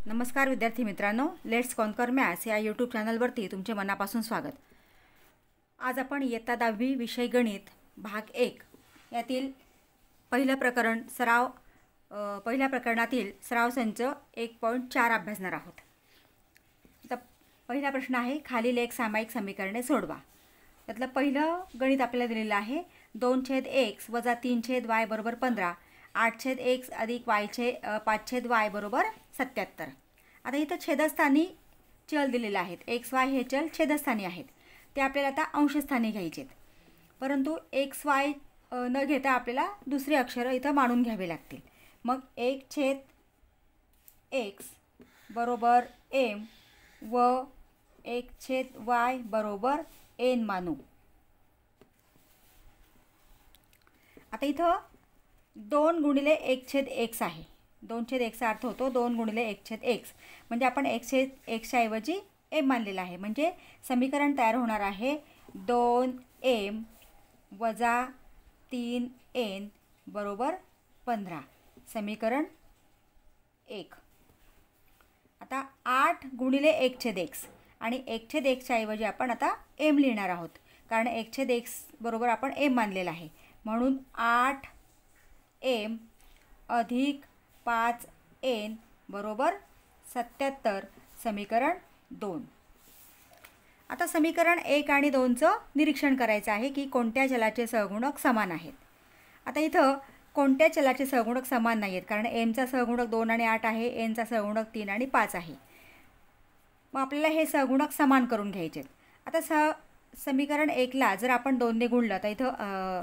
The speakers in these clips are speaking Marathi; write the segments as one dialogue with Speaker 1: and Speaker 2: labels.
Speaker 1: नमस्कार विद्यार्थी मित्रांनो, लेट्स कॉन्कर मॅथ्स या यूट्यूब चॅनलवरती तुमचे मनापासून स्वागत. आज आपण इयत्ता 10वी विषय गणित भाग 1 यातील पहिल्या प्रकरणातील सराव संच 1.4 अभ्यासणार आहोत. तर पहिला प्रश्न आहे, खालील एक सामायिक समीकरणे सोडवा. त्यातलं पहिलं गणित आपल्याला दिलेलं आहे 2/x - 3/y = 15, 8/x अधिक 5/y = 77. आता इथं छेदस्थानी चल दिलेले आहेत. x y हे चल छेदस्थानी आहेत, ते आपल्याला आता अंशस्थानी घ्यायचे आहेत. परंतु x y न घेता आपल्याला दुसरे अक्षर इथं मानून घ्यावे लागतील. मग 1/x = m व 1/y = n मानू. आता इथं 2 × 1/x आहे. 2/x चा अर्थ होतो 2 × 1/x, म्हणजे आपण x ऐवजी m मानलेला आहे. म्हणजे समीकरण तयार होणार आहे 2m - 3n = 15. समीकरण 1. आता 8 × 1/x आणि 1/x च्या ऐवजी आपण आता m लिहिणार आहोत, कारण 1/x बरोबर आपण m मानलेला आहे. म्हणून 8m अधिक 5n = 77. समीकरण 2. आता समीकरण 1 आणि 2चं निरीक्षण करायचं आहे की कोणत्या चलाचे सहगुणक समान आहेत. आता इथं कोणत्या चलाचे सहगुणक समान नाही आहेत, कारण mचा सहगुणक 2 आणि 8 आहे, nचा सहगुणक 3 आणि 5 आहे. मग आपल्याला हे सहगुणक समान करून घ्यायचे आहेत. आता समीकरण 1ला जर आपण 2 ने गुणलं तर इथं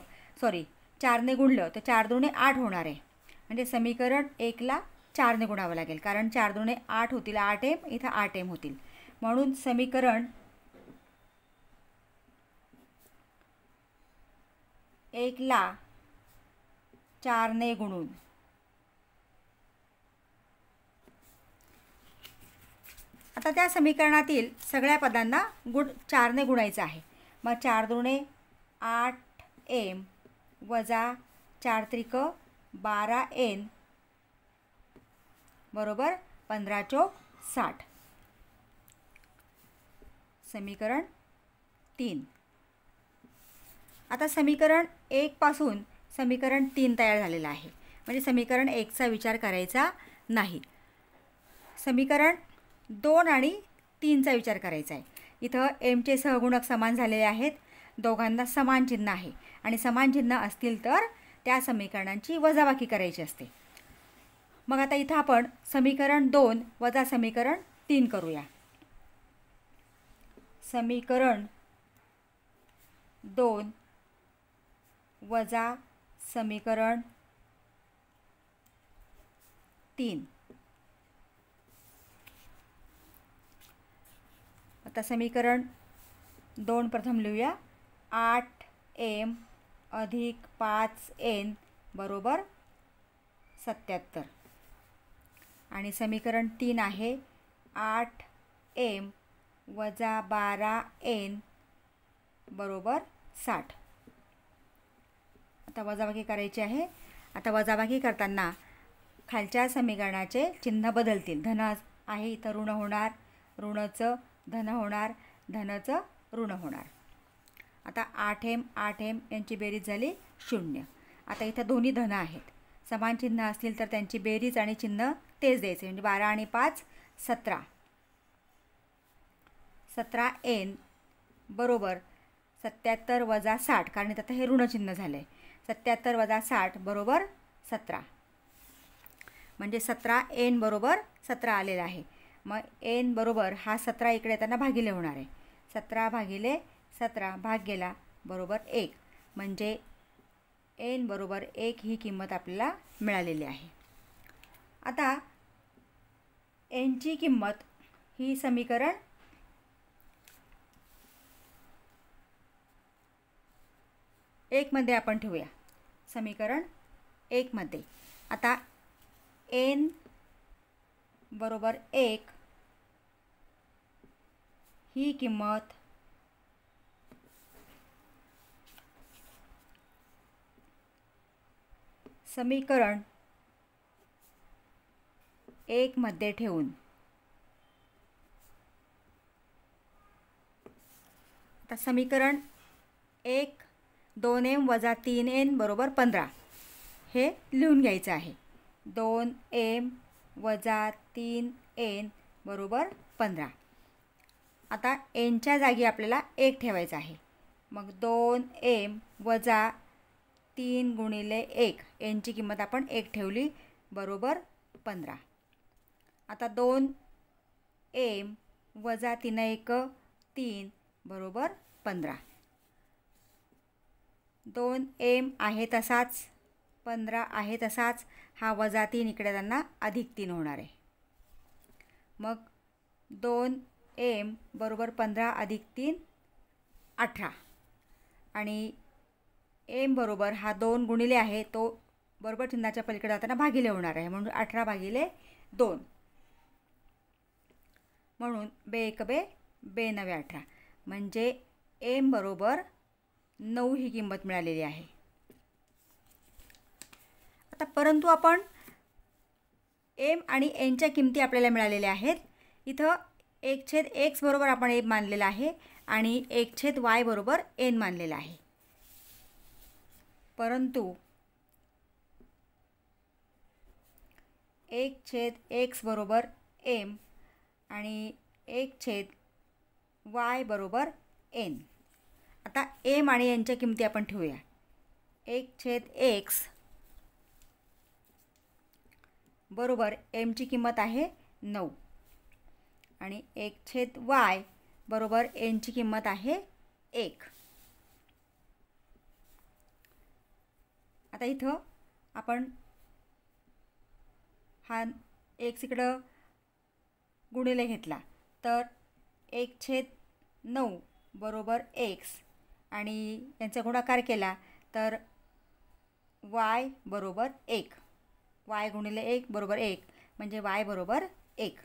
Speaker 1: 4 ने गुणलं तर 4 दूने 8 होणार आहे. म्हणजे समीकरण 1ला 4 ने गुणावं लागेल, कारण 4 दूने 8 होतील, 8m इथं 8m होतील. म्हणून समीकरण 1ला 4 ने गुणून आता त्या समीकरणातील सगळ्या पदांना 4 ने गुणायचं आहे. मग 4 दूने 8m वजा 4 त्रिक 12n = 15 चौक 60. समीकरण 3. आता समीकरण 1 पासून समीकरण 3 तयार झालेलं आहे, म्हणजे समीकरण 1चा विचार करायचा नाही. समीकरण 2 आणि 3चा विचार करायचा आहे. इथं mचे सहगुणक समान झालेले आहेत, दोघांना समान चिन्ह आहे आणि समान चिन्ह असतील तर त्या समीकरणांची वजाबाकी करायची असते. मग आता इथं आपण समीकरण 2 वजा समीकरण 3 करूया. समीकरण 2 वजा समीकरण 3. आता समीकरण 2 प्रथम लिहूया. 8m अधिक 5n = 77. आणि समीकरण 3 आहे 8m वजा 12n = 60. आता वजाबाकी करायची आहे. आता वजाबाकी करताना खालच्या समीकरणाचे चिन्ह बदलतील. धन आहे इथं ऋण होणार, ऋणाचं धन होणार, धनाचं ऋण होणार. आता 8m 8m यांची बेरीज झाली 0. आता इथं दोन्ही धन आहेत, समान चिन्ह असतील तर त्यांची बेरीज आणि चिन्ह तेच द्यायचे, म्हणजे 12 आणि 5 17. 17n = 77 वजा 60, कारण आता हे ऋणचिन्ह झालं आहे. 77 वजा 60 = 17, म्हणजे 17n = 17 आलेला आहे. मग n बरोबर हा 17 इकडे येताना भागिले होणार आहे. 17/17 भाग गेला बरोबर 1, म्हणजे n = 1 ही किंमत आपल्याला मिळालेली आहे. आता nची किंमत ही समीकरण 1 मध्ये आपण ठेवूया. समीकरण 1 मध्ये आता n = 1 ही किंमत समीकरण 1 मध्ये ठेवून आता समीकरण 1 2m वजा 3n बरोबर 15 हे लिहून घ्यायचं आहे. 2m वजा 3n बरोबर 15. आता nच्या जागी आपल्याला 1 ठेवायचं आहे. मग 2m वजा 3 गुणिले 1 nची किंमत आपण 1 ठेवली बरोबर 15. आता 2m वजा 3 1 3 बरोबर 15. 2m आहे तसाच, 15 आहे तसाच, हा वजा 3 इकडे त्यांना अधिक 3 होणार आहे. मग 2m बरोबर 15 अधिक 3 18 आणि m बरोबर हा 2 गुणिले आहे तो बरोबर चिन्हाच्या पलीकडे जाताना भागिले होणार आहे म्हणून 18 भागिले 2 म्हणून बे 1 बे 9 18 म्हणजे m बरोबर 9 ही किंमत मिळालेली आहे. आता परंतु आपण m आणि nच्या किमती आपल्याला मिळालेल्या आहेत. इथं 1/x बरोबर आपण m मानलेला आहे आणि 1/y बरोबर n मानलेला आहे. परंतु 1/x बरोबर m आणि 1/y बरोबर n. आता m आणि n च्या किमती आपण ठेवूया. 1/x बरोबर m ची किंमत आहे 9 आणि 1/y बरोबर n ची किंमत आहे 1. आता इथं आपण हा x इकडं गुणिले घेतला तर 1/9 बरोबर x आणि यांचा गुणाकार केला तर y बरोबर 1. y गुणिले 1 बरोबर 1 म्हणजे y बरोबर 1.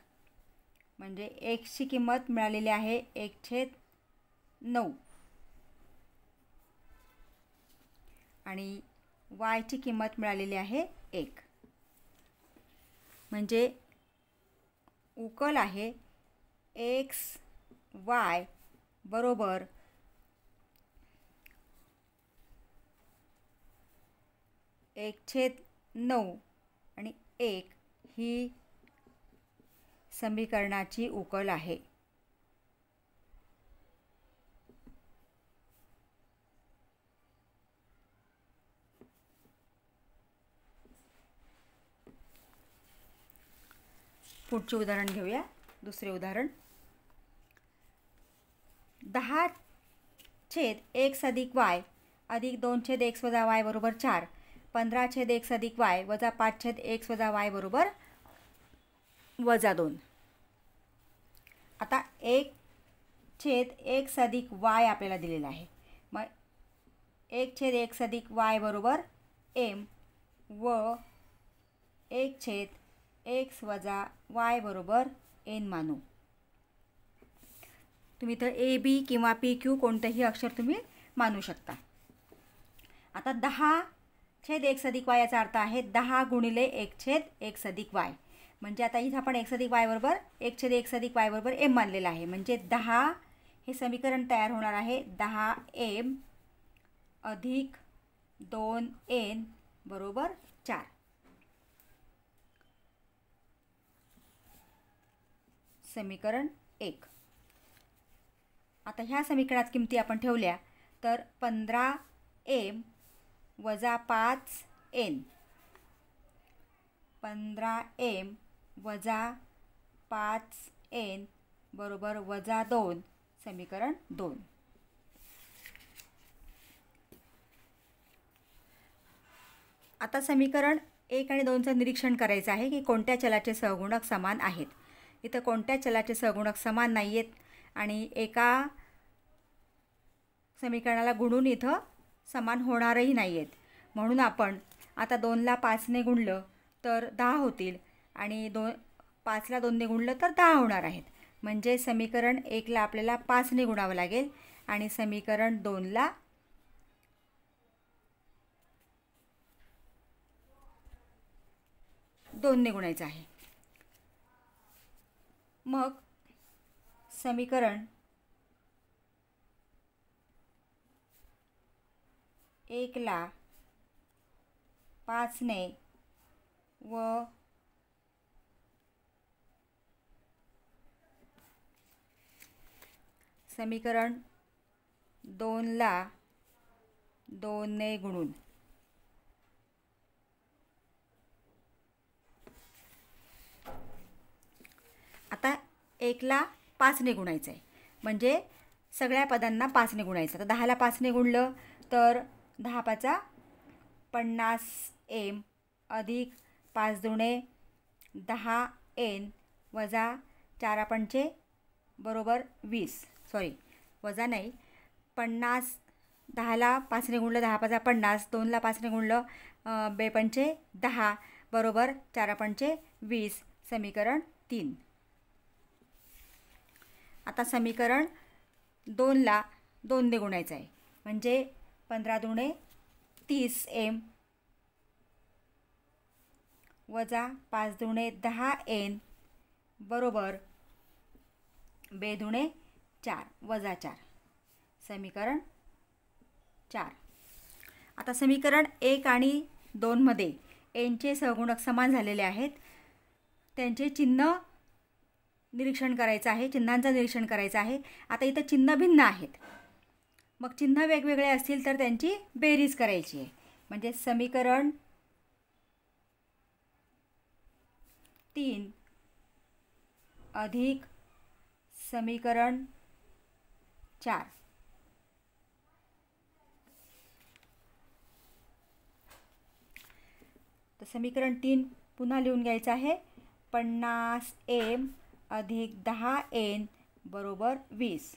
Speaker 1: म्हणजे x ची किंमत मिळालेली आहे 1/9 आणि y ची किंमत मिळालेली आहे 1. म्हणजे उकल आहे x y बरोबर 1/9 आणि 1 ही समीकरणाची उकल आहे. पुढचे उदाहरण घेऊया. दुसरे उदाहरण 10/x अधिक y अधिक 2/x वजा y बरोबर 4. 15/x अधिक y वजा 5/x वजा y बरोबर -2. आता 1/x अधिक y आपल्याला दिलेला आहे. मग 1/x अधिक y बरोबर m व 1/x वजा y बरोबर n मानू. तुम्ही तर a b किंवा p q कोणतेही अक्षर तुम्ही मानू शकता. आता 10/x अधिक y याचा अर्थ आहे 10 गुणिले 1/x अधिक y. म्हणजे आता इथं आपण x अधिक y बरोबर 1/x अधिक y बरोबर m मानलेला आहे. म्हणजे 10 हे समीकरण तयार होणार आहे 10m अधिक 2n बरोबर 4. समीकरण 1. आता ह्या समीकरणात किमती आपण ठेवल्या तर 15m वजा 5n 15m वजा 5n बरोबर -2 समीकरण 2. आता समीकरण 1 आणि 2चं निरीक्षण करायचं आहे की कोणत्या चलाचे सहगुणक समान आहेत. इथं कोणत्या चलाचे सहगुणक समान नाही आहेत आणि एका समीकरणाला गुणून इथं समान होणारही नाही आहेत. म्हणून आपण आता 2ला 5ने गुणलं तर 10 होतील आणि 5ला 2ने गुणलं तर 10 होणार आहेत. म्हणजे समीकरण 1ला आपल्याला 5ने गुणावं लागेल आणि समीकरण 2ला 2ने गुणायचं आहे. मग समीकरण 1ला 5ने व समीकरण 2ला 2ने गुणून. आता 1ला 5ने गुणायचं आहे, म्हणजे सगळ्या पदांना 5ने गुणायचं. तर 10ला 5ने गुणलं तर 10 पाचा 50 एम अधिक 5 दुणे 10 एन वजा 4 पंचे बरोबर 20. सॉरी, वजा नाही, 50. 10ला 5ने गुणलं 10 पाचा 50, 2ला 5ने गुणलं 2 पंचे 10 बरोबर 4 पंचे 20. समीकरण 3. आता समीकरण 2ला 2ने गुणायचं आहे, म्हणजे 15 दुणे 30 एम वजा 5 दुणे 10 एन बरोबर 2 दुणे 4 वजा 4. समीकरण 4. आता समीकरण 1 आणि 2मध्ये एनचे सहगुणक समान झालेले आहेत. त्यांचे चिन्ह निरीक्षण करायचं आहे, चिन्हांचं निरीक्षण करायचं आहे. आता इथं चिन्ह भिन्न आहेत, मग चिन्ह वेगवेगळे असतील तर त्यांची बेरीज करायची आहे. म्हणजे समीकरण 3 अधिक समीकरण 4. तर समीकरण 3 पुन्हा लिहून घ्यायचं आहे. 50 एम अधिक 10 एन बरोबर 20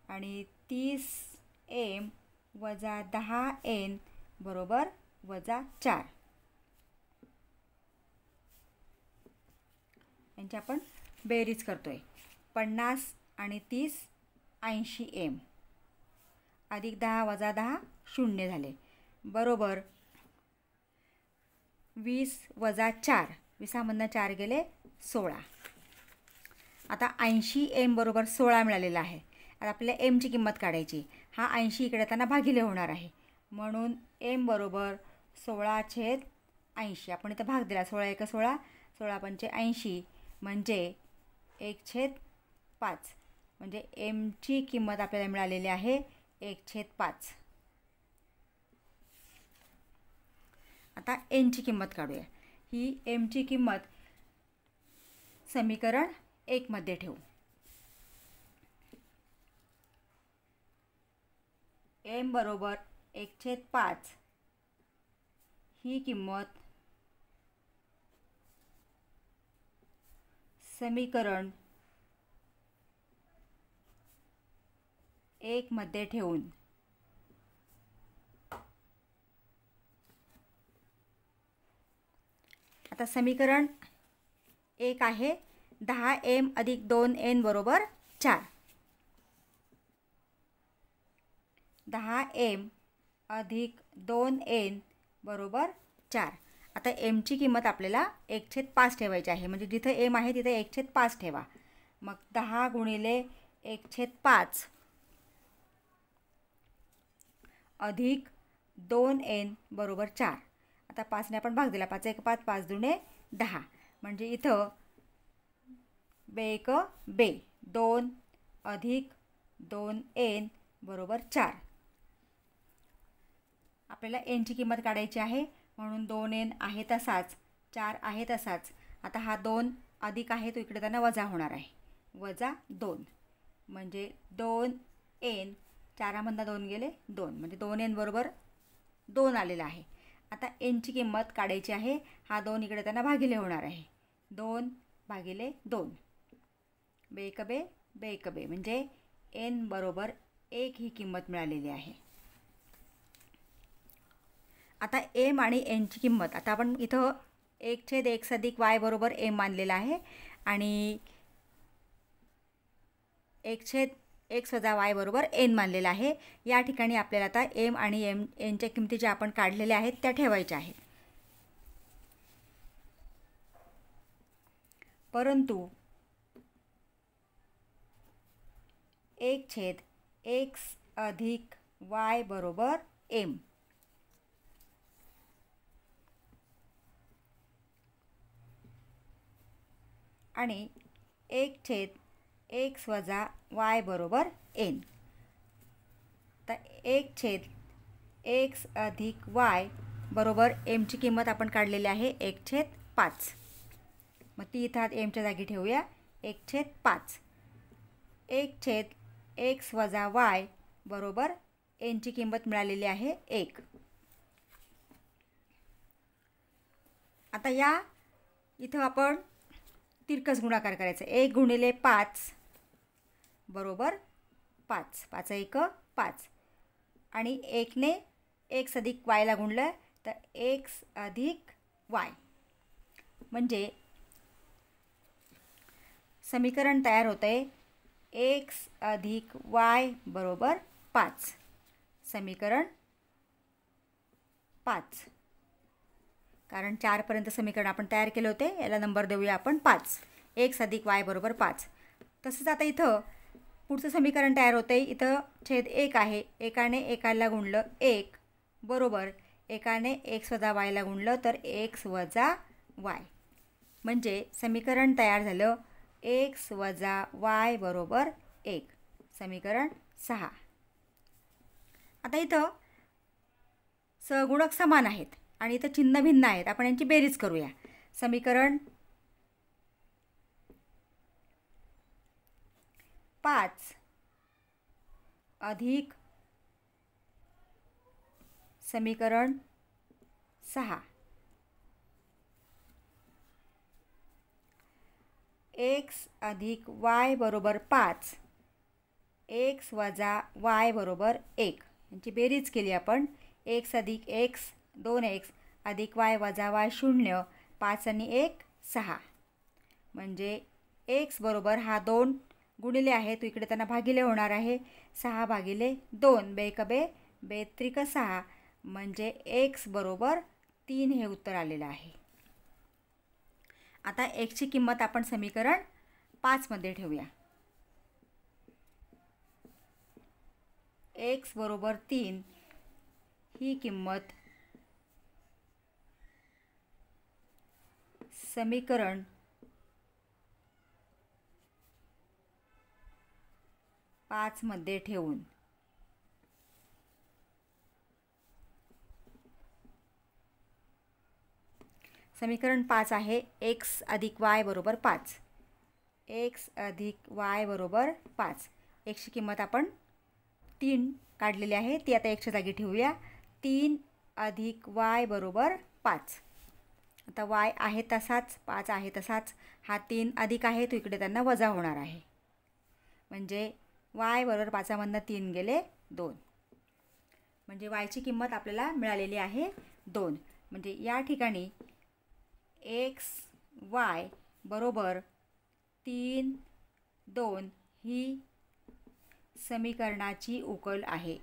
Speaker 1: आणि 30 एम वजा 10 एन बरोबर वजा 4. यांची आपण बेरीज करतोय. 50 आणि 30 80 एम अधिक 10 वजा 10 0 झाले बरोबर 20 वजा 4. 20मधनं 4 गेले 16. आता 80 एम बरोबर 16 मिळालेला आहे. आता आपल्याला एमची किंमत काढायची. हा 80 इकडे त्यांना भागिले होणार आहे, म्हणून एम बरोबर 16/80. आपण इथं भाग दिला. 16 × 16, 16 पंचे 80 म्हणजे 1/5. म्हणजे एमची किंमत आपल्याला मिळालेली आहे 1/5. आता एनची किंमत काढूया. ही एमची किंमत समीकरण 1 मध्ये ठेवू. एम बरोबर 1/5 ही किंमत समीकरण 1 मध्ये ठेवून आता समीकरण 1 आहे 10 एम अधिक 2 एन बरोबर 4. 10 एम अधिक 2 एन बरोबर 4. आता एमची किंमत आपल्याला 1/5 ठेवायची आहे, म्हणजे जिथं एम आहे तिथे 1/5 ठेवा. मग 10 गुणिले 1/5 अधिक 2 एन बरोबर 4. आता 5ने आपण भाग दिला. 5 × 1 = 5, 5 दुणे 10. म्हणजे इथं 2 × 2 अधिक 2 एन बरोबर 4. आपल्याला एनची किंमत काढायची आहे, म्हणून 2 एन आहे तसाच, 4 आहे तसाच. आता हा 2 अधिक आहे तो इकडे त्यांना वजा होणार आहे, वजा 2. म्हणजे 2 एन 4मधनं 2 गेले 2, म्हणजे 2 एन बरोबर 2 आलेला आहे. आता एनची किंमत काढायची आहे. हा 2 इकडे त्यांना भागिले होणार आहे. 2/2 2 2 म्हणजे एन बरोबर 1 ही किंमत मिळालेली आहे. आता एम आणि एनची किंमत आता आपण इथं 1/x अधिक y बरोबर एम मानलेला आहे आणि 1/x वजा y बरोबर एन मानलेला आहे. या ठिकाणी आपल्याला आता एम आणि एनच्या किमती ज्या आपण काढलेल्या आहेत त्या ठेवायच्या आहेत. परंतु 1/x अधिक y बरोबर एम आणि 1/x वजा y बरोबर n. तर 1/x अधिक y बरोबर mची किंमत आपण काढलेली आहे 1/5. मग ती इथं mच्या जागी ठेवूया 1/5. 1/x वजा y बरोबर nची किंमत मिळालेली आहे 1. आता या इथं आपण तिरकस गुणाकार करायचा. 1 गुणिले 5 बरोबर 5. 5 1 5 आणि 1ने x अधिक yला गुणलं तर x अधिक y म्हणजे समीकरण तयार होतं आहे x अधिक y बरोबर 5. समीकरण 5. कारण 4पर्यंत समीकरण आपण तयार केले होते, याला नंबर देऊया आपण 5. x अधिक y बरोबर 5. तसंच आता इथं पुढचं समीकरण तयार होतं आहे. इथं छेद 1 आहे. एकाने एकाला गुणलं 1 बरोबर एकाने x वजा yला गुणलं तर x वजा y म्हणजे समीकरण तयार झालं x वजा y बरोबर 1. समीकरण 6. आता इथं सहगुणक समान आहेत आणि इथं चिन्ह भिन्न आहेत. आपण यांची बेरीज करूया. समीकरण 5 अधिक समीकरण 6 x अधिक y बरोबर 5 x वजा y बरोबर 1 यांची बेरीज केली आपण. x अधिक x 2x अधिक y वजा y 0 5 आणि 1 6 म्हणजे x बरोबर हा 2 गुणिले आहे तो इकडे त्यांना भागिले होणार आहे 6 भागिले 2 बेकबे बेत्रिक 6 म्हणजे x बरोबर 3 हे उत्तर आलेलं आहे. आता xची किंमत आपण समीकरण 5 मध्ये ठेवूया. x बरोबर 3 ही किंमत समीकरण 5 मध्ये ठेवून समीकरण 5 आहे x अधिक y बरोबर 5. x अधिक y बरोबर 5. xची किंमत आपण 3 काढलेली आहे ती आता xच्या जागी ठेवूया. 3 अधिक y बरोबर 5. आता y आहे तसाच 5 आहे तसाच हा 3 अधिक आहे तो इकडे त्यांना वजा होणार आहे म्हणजे y बरोबर 5मधनं 3 गेले 2 म्हणजे yची किंमत आपल्याला मिळालेली आहे 2. म्हणजे या ठिकाणी x y बरोबर 3 2 ही समीकरणाची उकल आहे.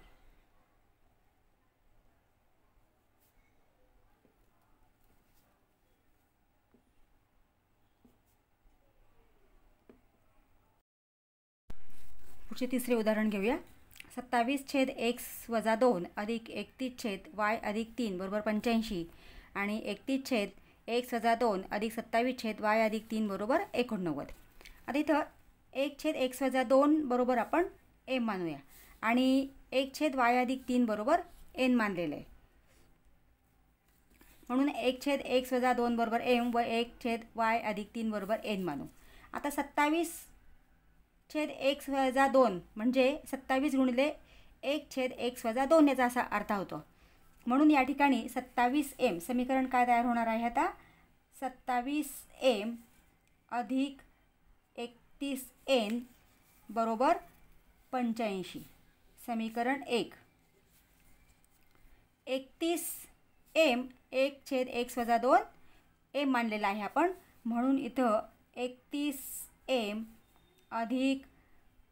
Speaker 1: पुढचे तिसरे उदाहरण घेऊया. 27/x वजा 2 अधिक 31/y अधिक 3 बरोबर 85 आणि 31/x वजा 2 अधिक 27/y अधिक 3 बरोबर 89. आता इथं 1/x वजा 2 बरोबर आपण m मानूया आणि 1/y अधिक 3 बरोबर n मानलेलं आहे म्हणून 1/x वजा 2 बरोबर m व 1/y अधिक 3 बरोबर n मानू. आता 27/x वजा 2 म्हणजे 27 गुणिले 1/x वजा 2 याचा असा अर्थ होतो. म्हणून या ठिकाणी 27m समीकरण काय तयार होणार आहे आता 27m अधिक 31n बरोबर 85. समीकरण 1. 31m 1/x वजा 2 m मानलेला आहे आपण म्हणून इथं 31m अधिक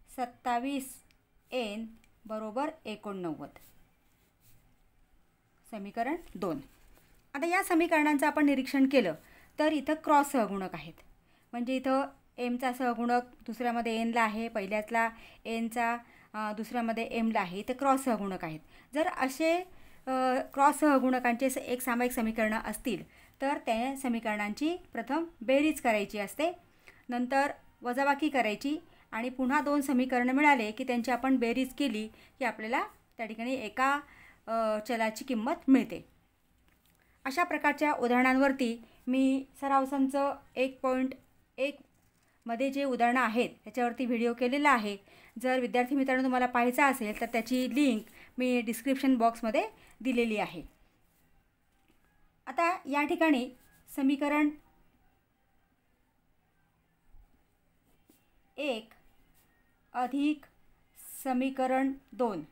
Speaker 1: 27n बरोबर 89. समीकरण 2. आता या समीकरणांचं आपण निरीक्षण केलं तर इथं क्रॉस सहगुणक आहेत. म्हणजे इथं एमचा सहगुणक दुसऱ्यामध्ये एनला आहे, पहिल्यातला एनचा दुसऱ्यामध्ये एमला आहे. इथे क्रॉस सहगुणक आहेत. जर असे क्रॉस सहगुणकांचे एक सामायिक समीकरणं असतील तर त्या समीकरणांची प्रथम बेरीज करायची असते. नंतर वजाबाकी करायची आणि पुन्हा 2 समीकरणं मिळाले की त्यांची आपण बेरीज केली की आपल्याला त्या ठिकाणी एका चलाची किंमत मिळते. अशा प्रकारच्या उदाहरणांवरती मी सराव संच 1.1 मध्ये जे उदाहरणं आहेत त्याच्यावरती व्हिडिओ केलेला आहे. जर विद्यार्थी मित्रांनो तुम्हाला पाहायचा असेल तर त्याची लिंक मी डिस्क्रिप्शन बॉक्समध्ये दिलेली आहे. आता या ठिकाणी समीकरण 1 अधिक समीकरण 2.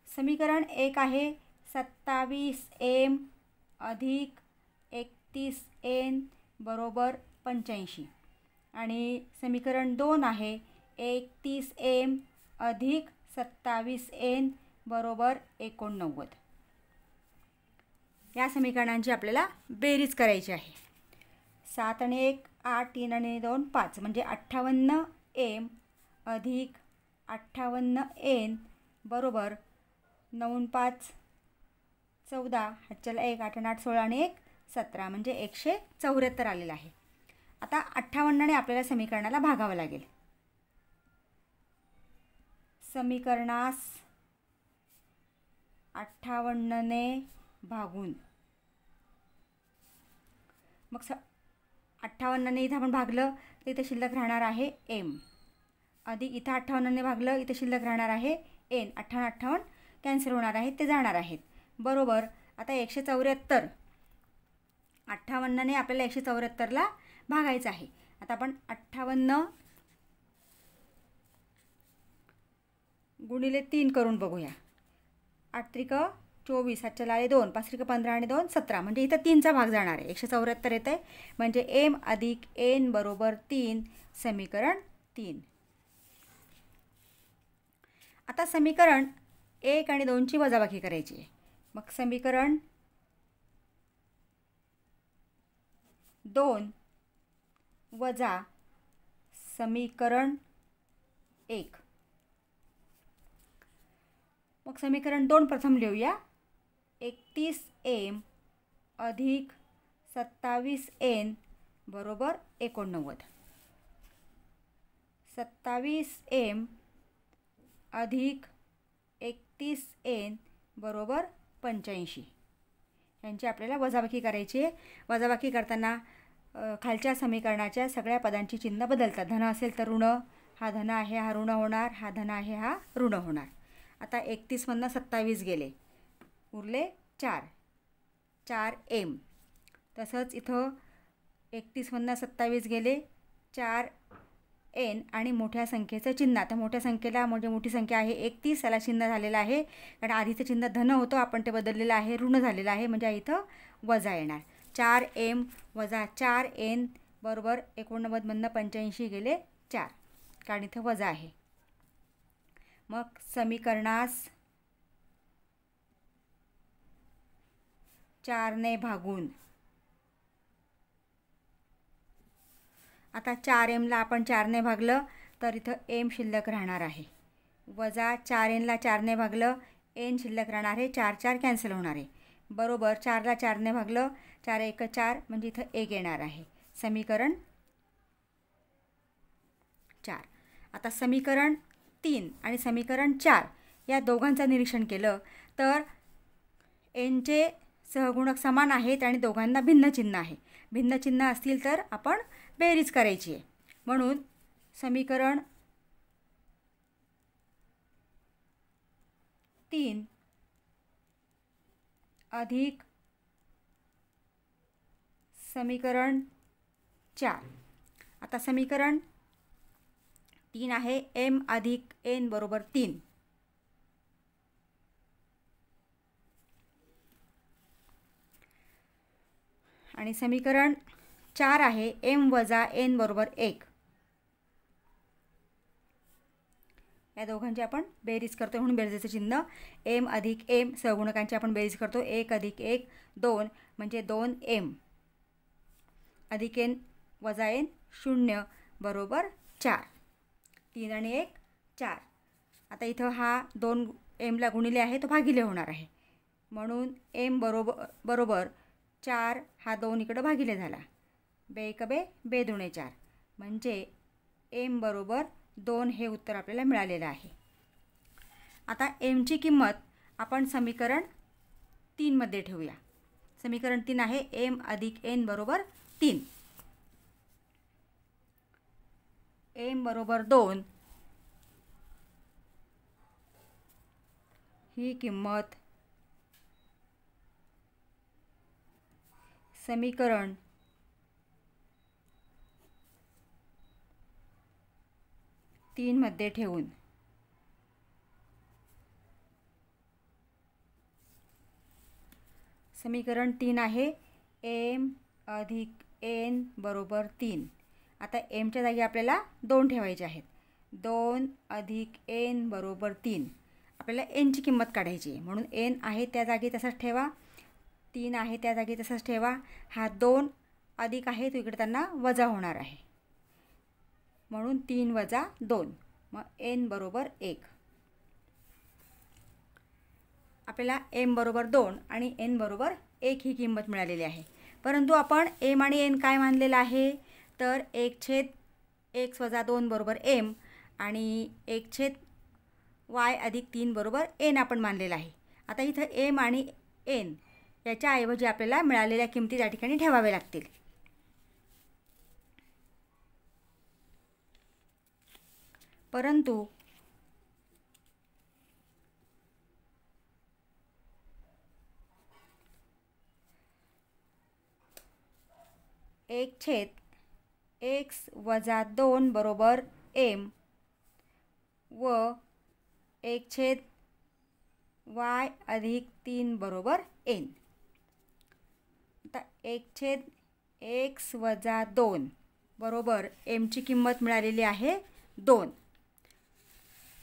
Speaker 1: समीकरण 1 आहे 27m अधिक 31n बरोबर 85 आणि समीकरण 2 आहे 31m अधिक 27n बरोबर 89. या समीकरणांची आपल्याला बेरीज करायची आहे. 7 आणि 1 8, 3 आणि 2 5 म्हणजे 58m अधिक 58n बरोबर 9 5 14, 8 1 8 आणि 8 16 आणि 1 17 म्हणजे 174 आलेलं आहे. आता 58ने आपल्याला समीकरणाला भागावं लागेल. समीकरणास 58ने भागून मग 58ने इथं आपण भागलं तर इथं शिल्लक राहणार आहे m अधिक इथं 58ने भागलं इथं शिल्लक राहणार आहे n. 58 58 कॅन्सल होणार आहेत, ते जाणार आहेत बरोबर. आता 174 58ने आपल्याला 174ला भागायचं आहे. आता आपण 58 गुणिले 3 करून बघूया. 8 त्रिक 24, 7 लाळे 2, 5 त्रिक 15 आणि 2 17 म्हणजे इथं 3चा भाग जाणार आहे. 174 येत आहे म्हणजे m अधिक n बरोबर 3. समीकरण 3. आता समीकरण 1 आणि 2ची वजाबाकी करायची आहे. मग समीकरण 2 वजा समीकरण 1. मग समीकरण 2 प्रथम लिहूया. 31m अधिक 27n बरोबर 89. 27m अधिक 31n बरोबर 85. यांची आपल्याला वजाबाकी करायची आहे. वजाबाकी करताना खालच्या समीकरणाच्या सगळ्या पदांची चिन्ह बदलतात. धन असेल तर ऋण, हा धन आहे हा ऋण होणार, हा धन आहे हा ऋण होणार. आता 31 मधनं 27 गेले, उरले 4m. तसंच इथं 31 मधनं 27 गेले 4n आणि मोठ्या संख्येचं चिन्ह. आता मोठ्या संख्येला म्हणजे मोठी संख्या आहे 31, याला चिन्ह झालेलं आहे कारण आधीचं चिन्ह धन होतं, आपण ते बदललेलं आहे, ऋण झालेलं आहे म्हणजे इथं वजा येणार. 4m वजा 4n बरोबर 89 मधनं 85 गेले 4, कारण इथं वजा आहे. मग समीकरणास 4ने भागून आता 4mला आपण 4ने भागलं तर इथं m शिल्लक राहणार आहे. वजा 4nला 4ने भागलं n शिल्लक राहणार आहे. 4 4 कॅन्सल होणार आहे बरोबर. 4ला 4ने भागलं 4 1 4 म्हणजे इथं 1 येणार आहे. समीकरण 4. आता समीकरण 3 आणि समीकरण 4 या दोघांचं निरीक्षण केलं तर nचे सहगुणक समान आहेत आणि दोघांना भिन्न चिन्ह आहे. भिन्न चिन्ह असतील तर आपण बेरीज करायची आहे. म्हणून समीकरण 3 अधिक समीकरण 4. आता समीकरण 3 आहे m अधिक n बरोबर 3. आणि समीकरण 4 आहे m वजा n बरोबर 1. या दोघांची आपण बेरीज करतो म्हणून बेरजेचं चिन्ह m अधिक m. सहगुणकांची आपण बेरीज करतो 1 अधिक 1 2 म्हणजे 2m अधिक n वजा n 0 बरोबर 4. 3 आणि 1 4. आता इथं हा 2 mला गुणिले आहे तो भागिले होणार आहे म्हणून m बरोबर 4 हा 2 इकडं भागिले झाला, बे एक बे, बे दुणे 4, म्हणजे एम बरोबर 2 हे उत्तर आपल्याला मिळालेलं आहे. आता एमची किंमत आपण समीकरण 3 मध्ये ठेवूया. समीकरण 3 आहे एम अधिक एन बरोबर 3. एम बरोबर 2 ही किंमत समीकरण 3 मध्ये ठेवून समीकरण 3 आहे एम अधिक एन बरोबर 3. आता एमच्या जागी आपल्याला 2 ठेवायचे आहेत. 2 अधिक एन बरोबर 3. आपल्याला एनची किंमत काढायची आहे, म्हणून एन आहे त्या जागी तसाच ठेवा, 3 आहे त्या जागी तसाच ठेवा. हा 2 अधिक आहे तो इकडे त्यांना वजा होणार आहे, म्हणून 3 वजा 2, मग एन बरोबर 1. आपल्याला एम बरोबर 2 आणि एन बरोबर 1 ही किंमत मिळालेली आहे. परंतु आपण एम आणि एन काय मानलेलं आहे, तर 1/x वजा 2 बरोबर एम आणि 1/y अधिक 3 बरोबर एन आपण मानलेलं आहे. आता इथं एम आणि एन याच्याऐवजी आपल्याला मिळालेल्या किमती त्या ठिकाणी ठेवाव्या लागतील. परंतु एक छेद x वजा 2 बरोबर एम व 1/y अधिक 3 बरोबर एन. आता 1/x वजा 2 बरोबर एमची किंमत मिळालेली आहे 2,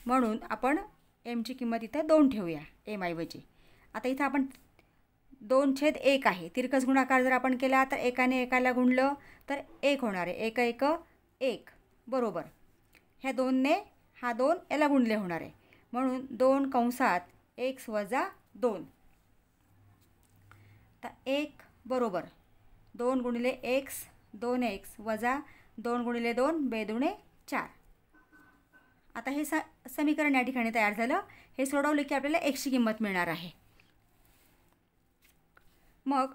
Speaker 1: म्हणून आपण एमची किंमत इथं 2 ठेवूया एम ऐवजी. आता इथं आपण 2/1 आहे, तिरकस गुणाकार जर आपण केला तर एकाने एकाला गुणलं तर 1 होणार आहे. 1 1 1 बरोबर ह्या 2ने हा 2 याला गुणले होणार आहे, म्हणून 2 कंसात x वजा 2. आता 1 बरोबर 2 गुणिले x 2x वजा 2 गुणिले 2 बे दुणे 4. आता हे समीकरण या ठिकाणी तयार झालं. हे सोडवले की आपल्याला x ची किंमत मिळणार आहे. मग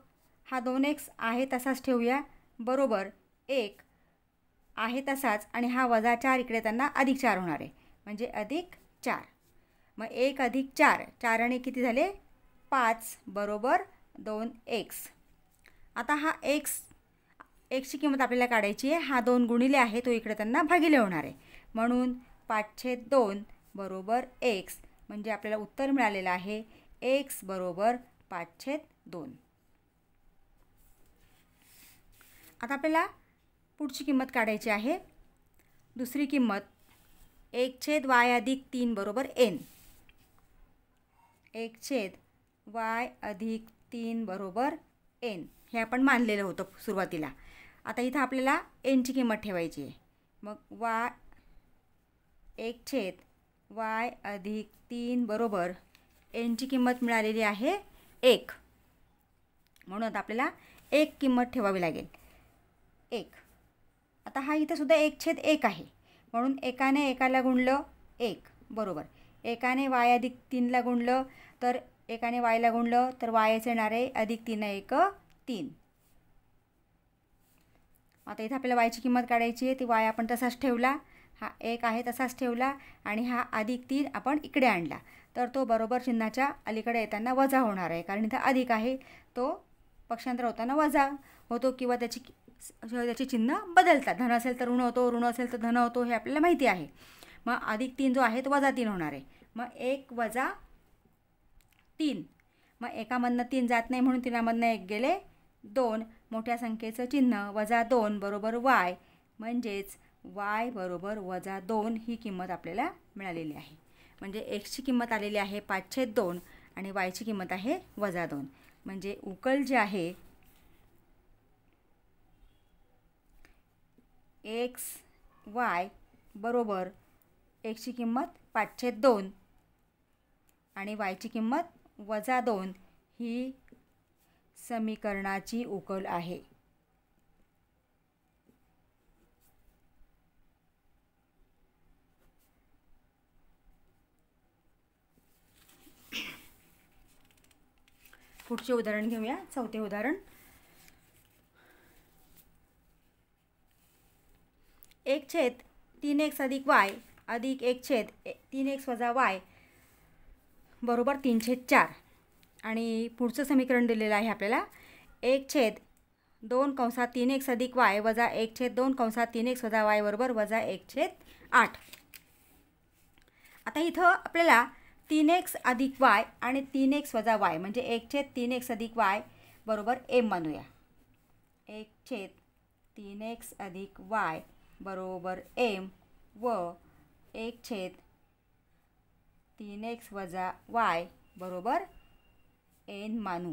Speaker 1: हा 2x आहे तसाच ठेवूया बरोबर 1 आहे तसाच, आणि हा वजा 4 इकडे त्यांना अधिक 4 होणार आहे, म्हणजे अधिक 4. मग 1 अधिक 4, 4 आणि किती झाले 5 बरोबर 2x. आता हा xची किंमत आपल्याला काढायची आहे. हा 2 गुणिले आहे तो इकडे त्यांना भागिले होणार आहे, म्हणून 5/2 बरोबर x, म्हणजे आपल्याला उत्तर मिळालेलं आहे x बरोबर 5/2. आता आपल्याला पुढची किंमत काढायची आहे. दुसरी किंमत 1/y अधिक 3 बरोबर n. 1/y अधिक 3 बरोबर n हे आपण मानलेलं होतं सुरुवातीला. आता इथं आपल्याला nची किंमत ठेवायची आहे. मग 1/y अधिक 3 बरोबर nची किंमत मिळालेली आहे 1, म्हणून आता आपल्याला 1 किंमत ठेवावी लागेल 1. आता हा इथं सुद्धा 1/1 आहे, म्हणून एकाने एकाला गुणलं 1 बरोबर. एकाने y अधिक 3ला गुणलं तर एकाने yला गुणलं तर yच येणार आहे अधिक 3 1 3. आता इथं आपल्याला yची किंमत काढायची आहे. ती y आपण तसाच ठेवला, हा 1 आहे तसाच ठेवला, आणि हा अधिक 3 आपण इकडे आणला तर तो बरोबर चिन्हाच्या अलीकडे येताना वजा होणार आहे, कारण इथं अधिक आहे तो पक्षांतर होताना वजा होतो, किंवा त्याची चिन्ह बदलतात. धन असेल तर ऋण होतो, ऋण असेल तर धन होतो, हे आपल्याला माहिती आहे. मग अधिक 3 जो आहे तो वजा 3 होणार आहे. मग 1 वजा 3, मग एकामधनं 3 जात नाही म्हणून 3मधनं 1 गेले 2. मोठ्या संख्येचं चिन्ह वजा 2 बरोबर y, म्हणजेच y बरोबर वजा 2 ही किंमत आपल्याला मिळालेली आहे. म्हणजे xची किंमत आलेली आहे 5/2 आणि yची किंमत आहे वजा 2. म्हणजे उकल जे आहे xy बरोबर xची किंमत 5/2 आणि yची किंमत वजा 2 ही समीकरणाची उकल आहे. पुढचे उदाहरण घेऊया. चौथे उदाहरण. एक छेद 3x अधिक y अधिक 1 छेद 3x वजा y बरोबर 3/4. आणि पुढचं समीकरण दिलेलं आहे आपल्याला. 1 छेद 2 कंसात 3x अधिक y वजा 1 छेद 2 कंसात 3x वजा y बरोबर वजा 1/8. आता इथं आपल्याला 3x अधिक y आणि 3x वजा y म्हणजे 1 छेद 3x अधिक y बरोबर m मानूया. 1 छेद 3x अधिक y बरोबर m व 1 छेद 3x वजा y बरोबर n मानू.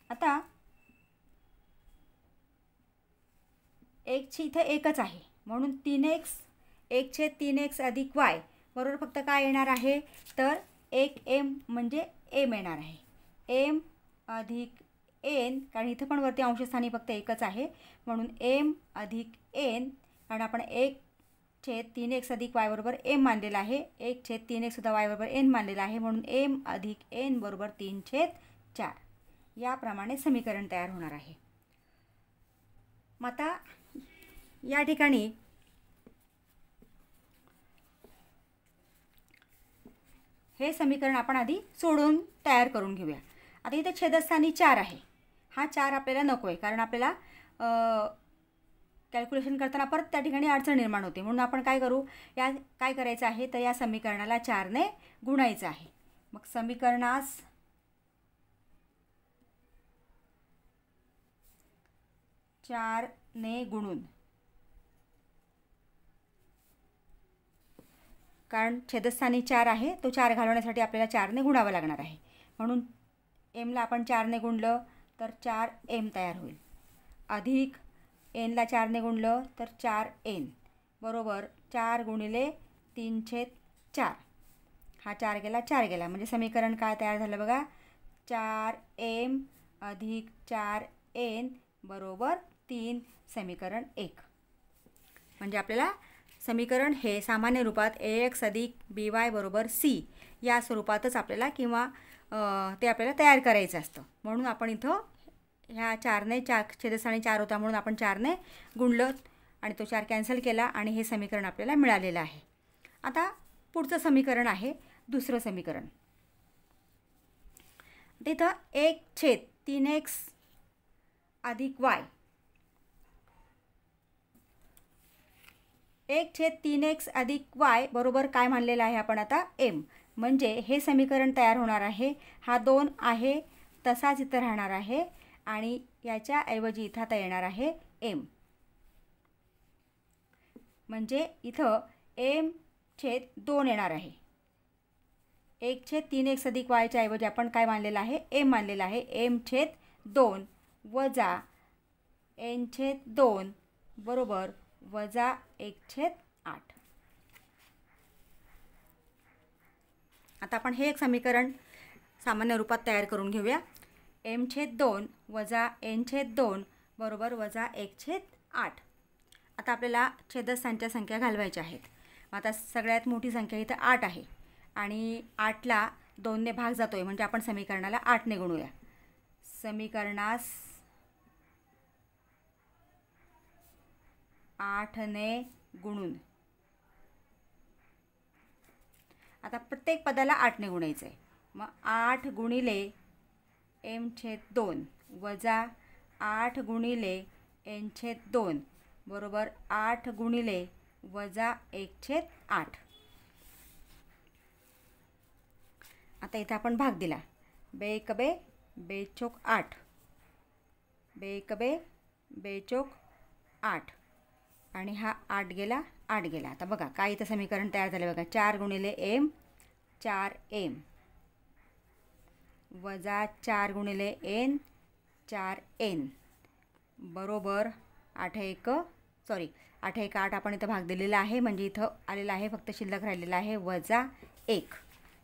Speaker 1: आता एकची इथे एकच आहे म्हणून 3x 1 छेद 3x अधिक y बरोबर फक्त काय येणार आहे तर 1m म्हणजे m येणार आहे. m अधिक n कारण इथं पण वरती अंशस्थानी फक्त एकच आहे म्हणून m अधिक n कारण आपण 1 छेद 3x अधिक y बरोबर m मानलेला आहे. 1 छेद 3x सुद्धा y बरोबर n मानलेला आहे म्हणून m अधिक n बरोबर 3/4. याप्रमाणे समीकरण तयार होणार आहे. मग आता या ठिकाणी हे समीकरण आपण आधी सोडून तयार करून घेऊया. आता इथे छेदस्थानी 4 आहे. हा 4 आपल्याला नको आहे कारण आपल्याला कॅल्क्युलेशन करताना परत त्या ठिकाणी अडचण निर्माण होते. म्हणून आपण काय करू या काय करायचं आहे तर या समीकरणाला 4ने गुणायचं आहे. मग समीकरणास 4ने गुणून कारण छेदस्थानी 4 आहे तो 4 घालवण्यासाठी आपल्याला 4ने गुणावं लागणार आहे. म्हणून mला आपण 4ने गुणलं तर 4m तयार होईल. अधिक nला 4ने गुणलं तर 4n बरोबर 4 गुणिले 3/4. हा 4 गेला 4 गेला म्हणजे समीकरण काय तयार झालं बघा 4m अधिक 4n बरोबर 3 समीकरण 1. म्हणजे आपल्याला समीकरण हे सामान्य रूपात ax अधिक by बरोबर c या स्वरूपातच आपल्याला किंवा ते आपल्याला तयार करायचं असतं. म्हणून आपण इथं ह्या 4ने छेदस्थानी 4 होता म्हणून आपण 4ने गुणलं आणि तो 4 कॅन्सल केला आणि हे समीकरण आपल्याला मिळालेलं आहे. आता पुढचं समीकरण आहे दुसरं समीकरण. तिथं 1 छेद 3x अधिक y 1 छेद 3x अधिक y बरोबर काय मानलेलं आहे आपण आता m. म्हणजे हे समीकरण तयार होणार आहे. हा 2 आहे तसाच इथं राहणार आहे आणि याच्याऐवजी इथं आता येणार आहे m. म्हणजे इथं m छेद 2 येणार आहे. 1 छेद 3x अधिक yच्या ऐवजी आपण काय मानलेलं आहे m मानलेलं आहे. m छेद 2 वजा n छेद 2 बरोबर वजा 1/8. आता आपण हे एक समीकरण सामान्य रूपात तयार करून घेऊया. m छेद 2 वजा n छेद 2 बरोबर वजा 1/8. आता आपल्याला छेदस्थानच्या संख्या घालवायच्या आहेत. आता सगळ्यात मोठी संख्या इथं 8 आहे आणि 8ला 2ने भाग जातो आहे म्हणजे आपण समीकरणाला 8ने गुणूया. समीकरणास 8ने गुणून आता प्रत्येक पदाला 8ने गुणायचं आहे. मग 8 गुणिले m छेद 2 वजा 8 गुणिले n छेद 2 बरोबर 8 गुणिले वजा 1/8. आता इथं आपण भाग दिला. बेकबे बेचोक 8 बेकबे बेचोक 8 आणि हा 8 गेला 8 गेला. आता बघा काय इथं समीकरण तयार झालं बघा 4 गुणिले m 4m वजा 4 गुणिले n 4n बरोबर 8 1 8 आपण इथं भाग दिलेला आहे म्हणजे इथं आलेला आहे फक्त शिल्लक राहिलेला आहे वजा 1.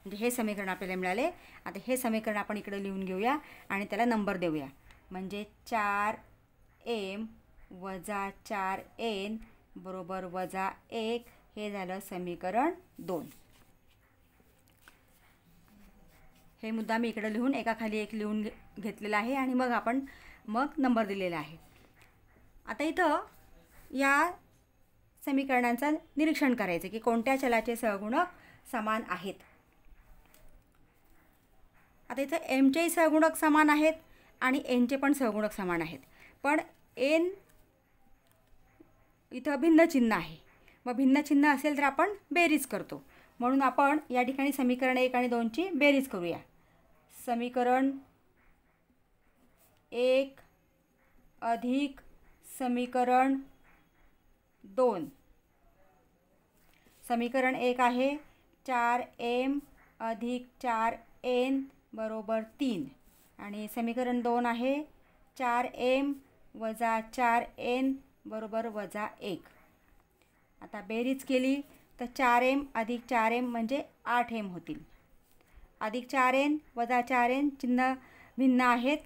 Speaker 1: म्हणजे हे समीकरण आपल्याला मिळाले. आता हे समीकरण आपण इकडे लिहून घेऊया आणि त्याला नंबर देऊया. म्हणजे 4m वजा 4n बरोबर वजा 1 हे झालं समीकरण 2. हे मुद्दा मी इकडे लिहून एकाखाली एक लिहून घेतलेला आहे आणि मग आपण नंबर दिलेला आहे. आता इथं या समीकरणांचं निरीक्षण करायचं की कोणत्या चलाचे सहगुणक समान आहेत. आता इथं एमचेही सहगुणक समान आहेत आणि एनचे पण सहगुणक समान आहेत, पण एन इथं भिन्न चिन्ह आहे. मग भिन्न चिन्ह असेल तर आपण बेरीज करतो. म्हणून आपण या ठिकाणी समीकरण 1 आणि 2ची बेरीज करूया. समीकरण 1 अधिक समीकरण 2. समीकरण 1 आहे 4m अधिक 4n बरोबर 3 आणि समीकरण 2 आहे 4m वजा 4n बरोबर वजा 1. आता बेरीज केली तर 4m अधिक 4m म्हणजे 8m होतील. अधिक 4n वजा 4n चिन्ह भिन्न आहेत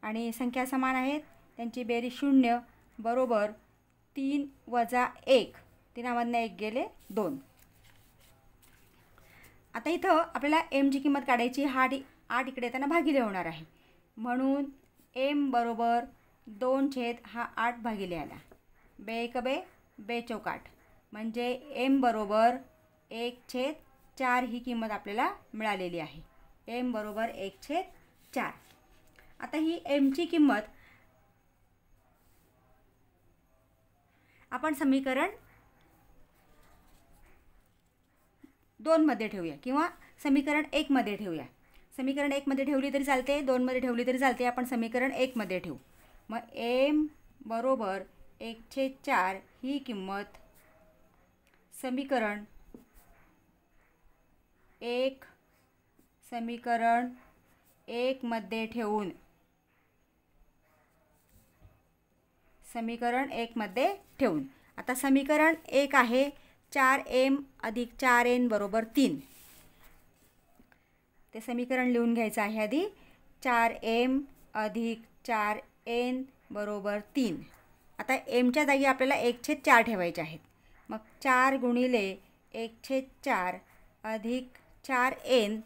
Speaker 1: आणि संख्या समान आहेत, त्यांची बेरीज 0 बरोबर 3 वजा 1. 3मधनं 1 गेले 2. आता इथं आपल्याला एमची किंमत काढायची. 8 इकडे येताना भागिले होणार आहे, म्हणून एम बरोबर 2 हा 8 भागिले आला. 2 1 2 2 चौक 8 म्हणजे एम बरोबर 1/4 ही किंमत आपल्याला मिळालेली आहे. एम बरोबर 1/4. आता ही एमची किंमत आपण समीकरण 2 मध्ये ठेवूया किंवा समीकरण 1 मध्ये ठेवूया. समीकरण 1 मध्ये ठेवली तरी चालते, 2 मध्ये ठेवली तरी चालते. आपण समीकरण 1 मध्ये ठेवू. मग एम बरोबर 1/4 ही किंमत समीकरण 1 मध्ये ठेवून समीकरण 1 मध्ये ठेवून आता समीकरण 1 आहे 4m अधिक 4n बरोबर 3. ते समीकरण लिहून घ्यायचं आहे आधी. 4m अधिक 4n बरोबर 3. आता एमच्या जागी आपल्याला 1/4 ठेवायचे आहेत. मग 4 गुणिले 1/4 अधिक 4n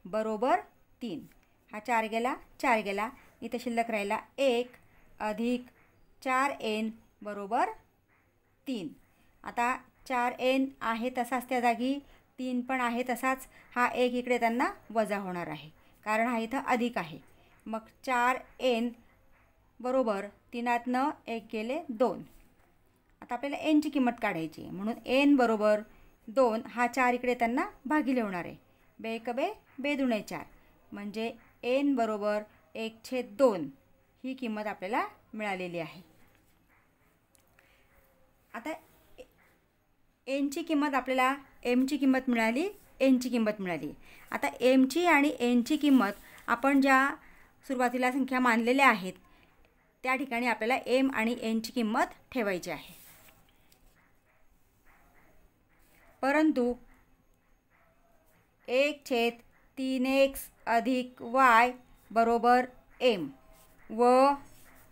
Speaker 1: बरोबर 3. हा 4 गेला 4 गेला, इथे शिल्लक राहिला 1 अधिक 4n बरोबर 3. आता 4n आहे तसाच त्या जागी, 3 पण आहे तसाच. हा 1 इकडे त्यांना वजा होणार आहे कारण हा इथं अधिक आहे. मग 4n बरोबर 3तनं 1 गेले 2. आता आपल्याला एनची किंमत काढायची, म्हणून एन बरोबर 2 हा 4 इकडे त्यांना भागिले होणार आहे. 2 1 2 2 दुणे 4 म्हणजे एन बरोबर 1/2 ही किंमत आपल्याला मिळालेली आहे. आता एनची किंमत आपल्याला एमची किंमत मिळाली, एनची किंमत मिळाली. आता एमची आणि एनची किंमत आपण ज्या सुरुवातीला संख्या मानलेल्या आहेत त्या ठिकाणी आपल्याला एम आणि एनची किंमत ठेवायची आहे. परंतु 1/3x अधिक y बरोबर एम व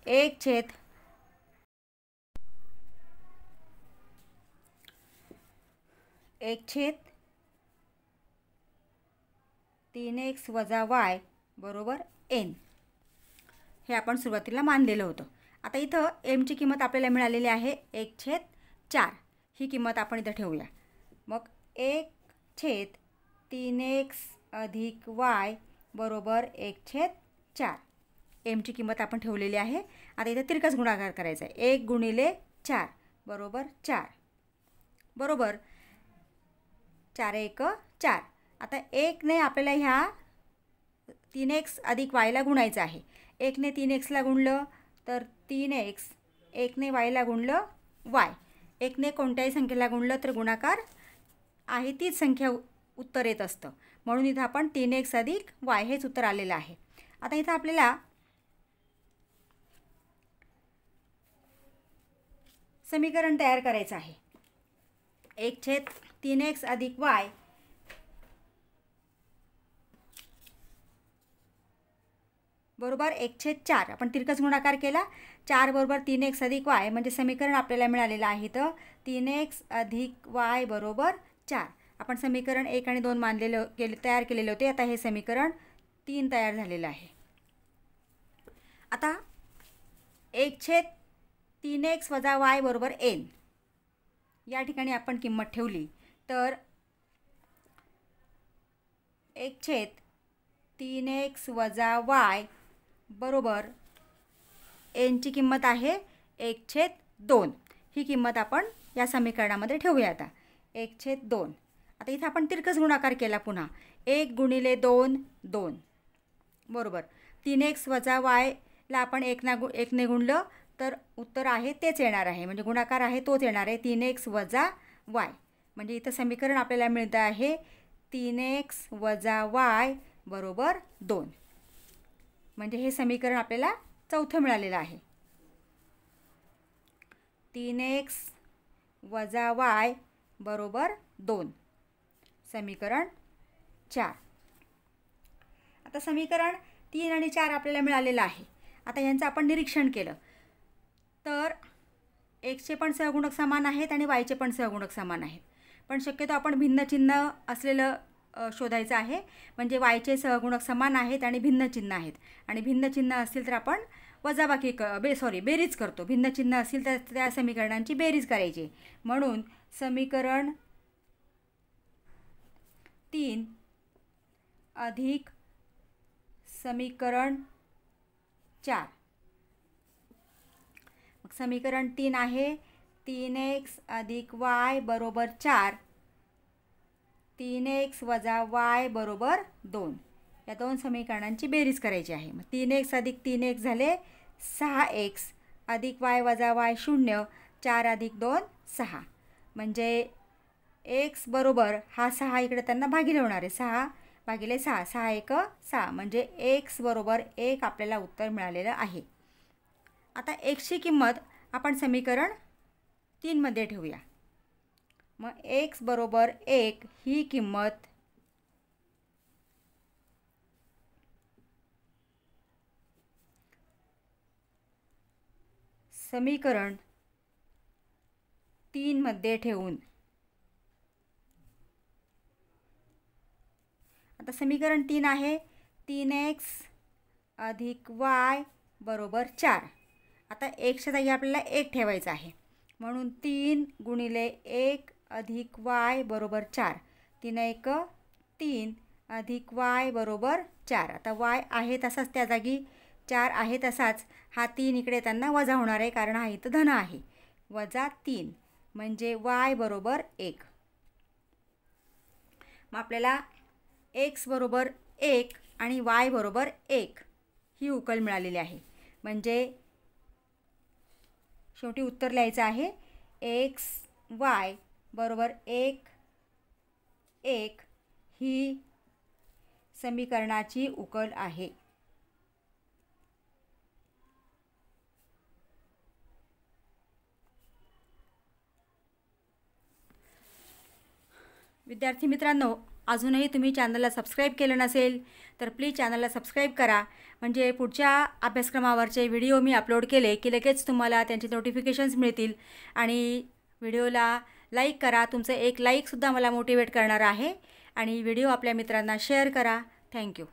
Speaker 1: 1/3x वजा y बरोबर एन हे आपण सुरुवातीला मानलेलं होतं. आता इथं एमची किंमत आपल्याला मिळालेली आहे 1/4. ही किंमत आपण इथं ठेवूया. मग 1/3x अधिक y बरोबर 1/4. एमची किंमत आपण ठेवलेली आहे. आता इथं तिरकस गुणाकार करायचा आहे. 1 गुणिले 4 बरोबर 4 बरोबर 4 1 4. आता 1ने आपल्याला ह्या 3x अधिक yला गुणायचं आहे. 1ने 3xला गुणलं तर 3x, 1ने yला गुणलं y. 1ने कोणत्याही संख्येला गुणलं तर गुणाकार आहे तीच संख्या उत्तर येत असतं. म्हणून इथं आपण 3x अधिक y हेच उत्तर आलेलं आहे. आता इथं आपल्याला समीकरण तयार करायचं आहे. 1/3x अधिक y बरोबर 1/4. आपण तिरकस गुणाकार केला. 4 बरोबर 3x अधिक y म्हणजे समीकरण आपल्याला मिळालेलं आहे. तर 3x अधिक y बरोबर 4. आपण समीकरण 1 आणि 2 तयार केलेले होते. आता हे समीकरण 3 तयार झालेलं आहे. आता 1/3x वजा y बरोबर n या ठिकाणी आपण किंमत ठेवली तर 1/3x वजा y बरोबर n ची किंमत आहे 1/2. ही किंमत आपण या समीकरणामध्ये ठेवूया. आता 1/2. आता इथे आपण तिरकस गुणाकार केला पुन्हा. 1 गुणिले 2 2 बरोबर 3x वजा y ला आपण 1 ने गुणलं तर उत्तर आहे तेच येणार आहे. म्हणजे गुणाकार आहे तोच येणार आहे 3x वजा y. म्हणजे इथं समीकरण आपल्याला मिळतं आहे 3x वजा y बरोबर 2. म्हणजे हे समीकरण आपल्याला चौथं मिळालेलं आहे. 3x वजा y बरोबर 2 समीकरण 4. आता समीकरण 3 आणि 4 आपल्याला मिळालेलं आहे. आता यांचं आपण निरीक्षण केलं तर xचे पण सहगुणक समान आहेत आणि yचे पण सहगुणक समान आहेत. पण शक्यतो आपण भिन्न चिन्ह असलेलं शोधायचं आहे. म्हणजे yचे सहगुणक समान आहेत आणि भिन्न चिन्ह आहेत. आणि भिन्न चिन्ह असतील तर आपण वजाबाकी बेरीज करतो. भिन्न चिन्ह असतील तर त्या समीकरणांची बेरीज करायची. म्हणून समीकरण 3 अधिक समीकरण 4. मग समीकरण 3 आहे 3x अधिक y बरोबर 4. 3x वजा y बरोबर 2. या दोन समीकरणांची बेरीज करायची आहे. मग 3x अधिक 3x झाले 6x अधिक y वजा y 0. 4 अधिक 2 6. म्हणजे x बरोबर हा 6 इकडे त्यांना भागिले होणार आहे. 6 भागिले 6 6 1 6 म्हणजे x बरोबर 1 आपल्याला उत्तर मिळालेलं आहे. आता xची किंमत आपण समीकरण 3 मध्ये ठेवूया. मग x बरोबर 1 ही किंमत समीकरण 3 मध्ये ठेवून आता समीकरण 3 आहे 3x अधिक y बरोबर 4. आता xच्या जागी आपल्याला 1 ठेवायचं आहे. म्हणून 3 गुणिले 1 अधिक y बरोबर 4. 3 1 3 अधिक y बरोबर 4. आता y आहे तसाच त्या जागी 4 आहे तसाच. हा 3 इकडे त्यांना वजा होणार आहे कारण हा इथं धन आहे. वजा 3 म्हणजे y बरोबर 1. मग आपल्याला x बरोबर 1 आणि y बरोबर 1 ही उकल मिळालेली आहे. म्हणजे शेवटी उत्तर लिहायचं आहे x y बरोबर 1 1 ही समीकरणाची उकल आहे. विद्यार्थी मित्रांनो, अजूनही तुम्ही चॅनलला सबस्क्राईब केलं नसेल तर प्लीज चॅनलला सबस्क्राईब करा. म्हणजे पुढच्या अभ्यासक्रमावरचे व्हिडिओ मी अपलोड केले की लगेच तुम्हाला त्यांचे नोटिफिकेशन्स मिळतील. आणि व्हिडिओला लाईक करा. तुमचं एक लाईकसुद्धा मला मोटिवेट करणार आहे. आणि व्हिडिओ आपल्या मित्रांना शेअर करा. थँक्यू.